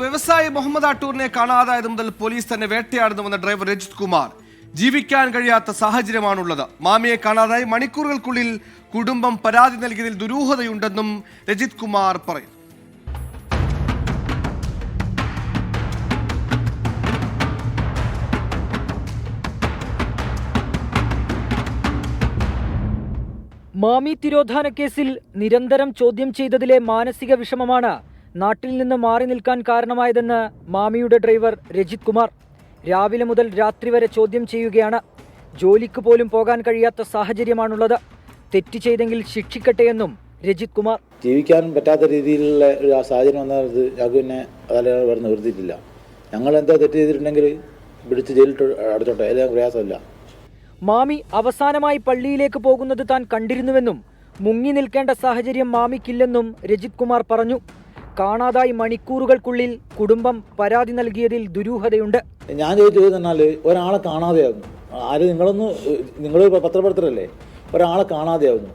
വ്യവസായി മുഹമ്മദ് അട്ടൂറിനെ കാണാതായത് മുതൽ പോലീസ് തന്നെ വേട്ടയാടുന്നുവെന്ന ഡ്രൈവർ രജിത് കുമാർ. ജീവിക്കാൻ കഴിയാത്ത സാഹചര്യമാണുള്ളത്. മാമിയെ കാണാതായി മണിക്കൂറുകൾക്കുള്ളിൽ കുടുംബം പരാതി നൽകിയതിൽ ദുരൂഹതയുണ്ടെന്നും രജിത് കുമാർ പറയുന്നു. മാമി തിരോധാന കേസിൽ നിരന്തരം ചോദ്യം ചെയ്തതിലെ മാനസിക വിഷമമാണ് നാട്ടിൽ നിന്ന് മാറി നിൽക്കാൻ കാരണമായതെന്ന് മാമിയുടെ ഡ്രൈവർ രജിത് കുമാർ. രാവിലെ മുതൽ രാത്രി വരെ ചോദ്യം ചെയ്യുകയാണ്. ജോലിക്ക് പോലും പോകാൻ കഴിയാത്ത സാഹചര്യമാണുള്ളത്. തെറ്റ് ചെയ്തെങ്കിൽ ശിക്ഷിക്കട്ടെയെന്നും രജിത് കുമാർ. ജീവിക്കാൻ പറ്റാത്ത രീതിയിലുള്ള ഒരു സാഹചര്യം വന്നത് ഞങ്ങൾക്ക് പിന്നെ അതല്ല നിവർത്തിയിട്ടില്ല. ഞങ്ങൾ എന്താ തെറ്റ് ചെയ്തിട്ടുണ്ടെങ്കിൽ പിടിച്ച് ജയിലിട്ട് അടച്ചോട്ടെ, അതിൽ പ്രയാസമില്ല. മാമി അവസാനമായി പള്ളിയിലേക്ക് പോകുന്നത് താൻ കണ്ടിരുന്നുവെന്നും മുങ്ങി നിൽക്കേണ്ട സാഹചര്യം മാമിക്കില്ലെന്നും രജിത് കുമാർ പറഞ്ഞു. കാണാതായി മണിക്കൂറുകൾക്കുള്ളിൽ കുടുംബം പരാതി നൽകിയതിൽ ദുരൂഹതയുണ്ട്. ഞാൻ ചോദിച്ചത് എന്നാൽ ഒരാളെ കാണാതെയാകുന്നു. നിങ്ങൾ പത്രപ്രവർത്തകരല്ലേ, ഒരാളെ കാണാതെയാകുന്നു.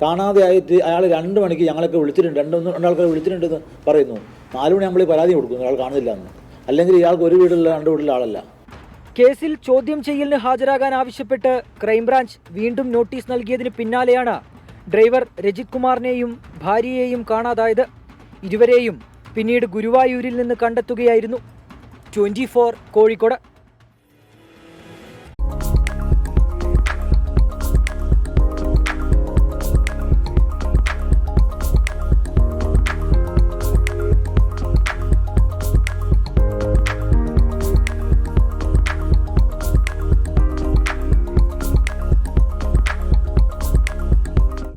കാണാതെയായിട്ട് അയാൾ 2 മണിക്ക് ഞങ്ങളൊക്കെ വിളിച്ചിട്ടുണ്ട്, രണ്ടാൾക്കാരെ വിളിച്ചിട്ടുണ്ടെന്ന് പറയുന്നു. 4 മണി നമ്മൾ പരാതി കൊടുക്കുന്നു, അയാൾ കാണുന്നില്ല എന്ന്. അല്ലെങ്കിൽ ഇയാൾക്ക് ഒരു വീടുള്ള 2 വീടുള്ള ആളല്ല. കേസിൽ ചോദ്യം ചെയ്യലിന് ഹാജരാകാൻ ആവശ്യപ്പെട്ട് ക്രൈംബ്രാഞ്ച് വീണ്ടും നോട്ടീസ് നൽകിയതിന് പിന്നാലെയാണ് ഡ്രൈവർ രജിത് കുമാറിനെയും ഭാര്യയെയും കാണാതായത്. ഇരുവരെയും പിന്നീട് ഗുരുവായൂരിൽ നിന്ന് കണ്ടെത്തുകയായിരുന്നു. 24 കോഴിക്കോട്.